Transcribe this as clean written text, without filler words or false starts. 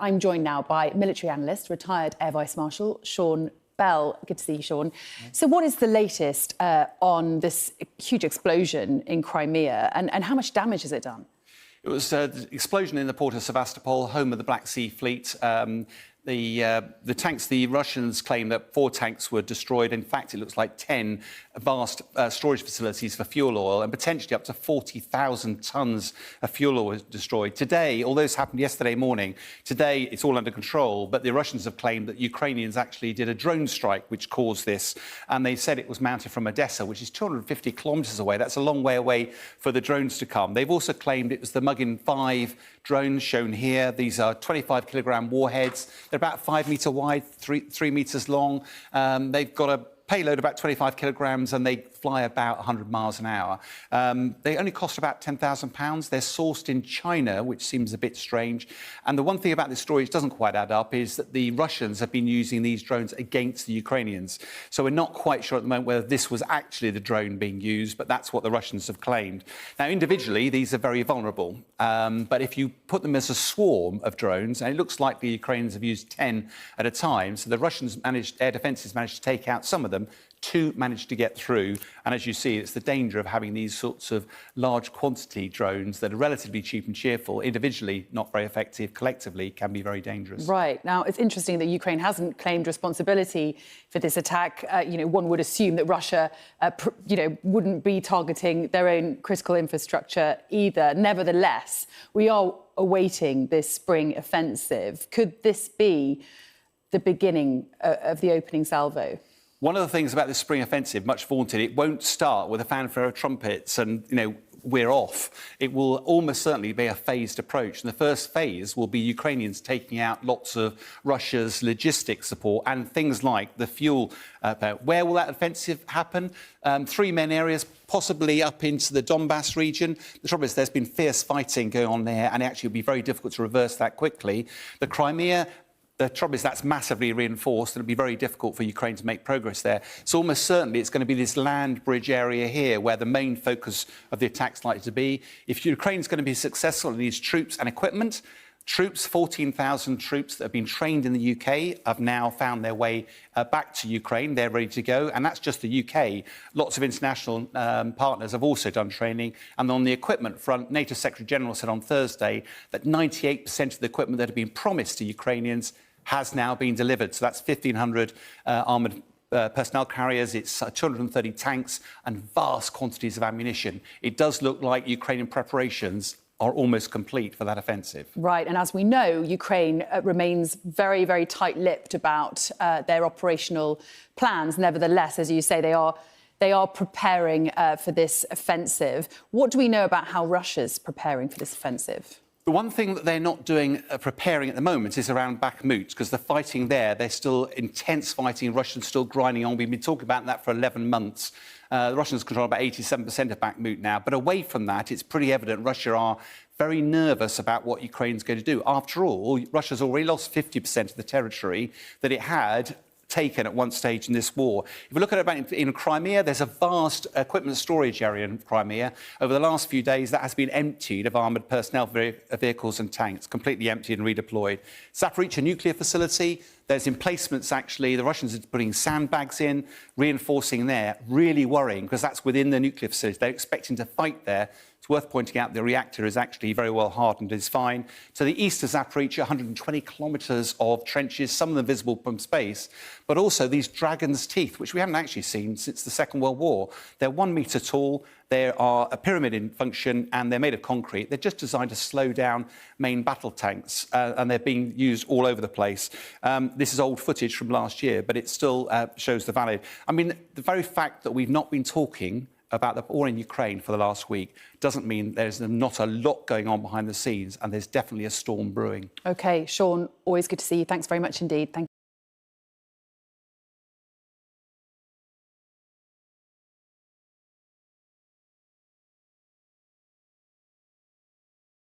I'm joined now by military analyst, retired Air Vice Marshal Sean Bell. Good to see you, Sean. So what is the latest on this huge explosion in Crimea and how much damage has it done? It was an explosion in the port of Sevastopol, home of the Black Sea Fleet. The tanks, the Russians claim that 4 tanks were destroyed. In fact, it looks like 10 vast storage facilities for fuel oil and potentially up to 40,000 tonnes of fuel oil was destroyed. Today, although this happened yesterday morning, today it's all under control, but the Russians have claimed that Ukrainians actually did a drone strike which caused this, and they said it was mounted from Odessa, which is 250 kilometres away. That's a long way away for the drones to come. They've also claimed it was the Mugin 5 drones shown here. These are 25-kilogram warheads. They're about 5 metre wide, 3 metres long. They've got a payload about 25 kilograms and they fly about 100 miles an hour. They only cost about £10,000. They're sourced in China, which seems a bit strange. And the one thing about this story which doesn't quite add up is that the Russians have been using these drones against the Ukrainians. So we're not quite sure at the moment whether this was actually the drone being used, but that's what the Russians have claimed. Now, individually, these are very vulnerable. But if you put them as a swarm of drones, and it looks like the Ukrainians have used 10 at a time, so the Russians air defences managed to take out some of them, 2 managed to get through. And as you see, it's the danger of having these sorts of large quantity drones that are relatively cheap and cheerful, individually not very effective, collectively can be very dangerous. Right. Now, it's interesting that Ukraine hasn't claimed responsibility for this attack. One would assume that Russia, wouldn't be targeting their own critical infrastructure either. Nevertheless, we are awaiting this spring offensive. Could this be the beginning of the opening salvo? One of the things about this spring offensive, much vaunted, it won't start with a fanfare of trumpets and, we're off. It will almost certainly be a phased approach. And the first phase will be Ukrainians taking out lots of Russia's logistics support and things like the fuel. Where will that offensive happen? 3 main areas, possibly up into the Donbass region. The trouble is there's been fierce fighting going on there, and actually it will be very difficult to reverse that quickly. The Crimea, the trouble is that's massively reinforced and it'll be very difficult for Ukraine to make progress there. So almost certainly it's going to be this land bridge area here where the main focus of the attack's likely to be. If Ukraine's going to be successful in these troops and equipment, 14,000 troops that have been trained in the UK have now found their way back to Ukraine. They're ready to go. And that's just the UK. Lots of international partners have also done training. And on the equipment front, NATO Secretary-General said on Thursday that 98% of the equipment that had been promised to Ukrainians has now been delivered. So that's 1,500 armoured personnel carriers, it's 230 tanks and vast quantities of ammunition. It does look like Ukrainian preparations are almost complete for that offensive. Right, and as we know, Ukraine remains very, very tight-lipped about their operational plans. Nevertheless, as you say, they are preparing for this offensive. What do we know about how Russia's preparing for this offensive? The one thing that they're not doing, preparing at the moment, is around Bakhmut, because the fighting there, there's still intense fighting, Russians still grinding on. We've been talking about that for 11 months. The Russians control about 87% of Bakhmut now. But away from that, it's pretty evident Russia are very nervous about what Ukraine's going to do. After all, Russia's already lost 50% of the territory that it had taken at one stage in this war. If we look at it in Crimea, there's a vast equipment storage area in Crimea. Over the last few days, that has been emptied of armoured personnel, vehicles and tanks, completely emptied and redeployed. Zaporizhzhia nuclear facility, there's emplacements, actually. The Russians are putting sandbags in, reinforcing there. Really worrying, because that's within the nuclear facility. They're expecting to fight there. It's worth pointing out the reactor is actually very well hardened, is fine. To the east of Zaporizhzhia, 120 kilometres of trenches, some of them visible from space, but also these dragon's teeth, which we haven't actually seen since the Second World War. They're 1 metre tall. They are a pyramid in function and they're made of concrete. They're just designed to slow down main battle tanks and they're being used all over the place. This is old footage from last year, but it still shows the valid. I mean, the very fact that we've not been talking about the war in Ukraine for the last week doesn't mean there's not a lot going on behind the scenes, and there's definitely a storm brewing. OK, Sean, always good to see you. Thanks very much indeed. Thank you.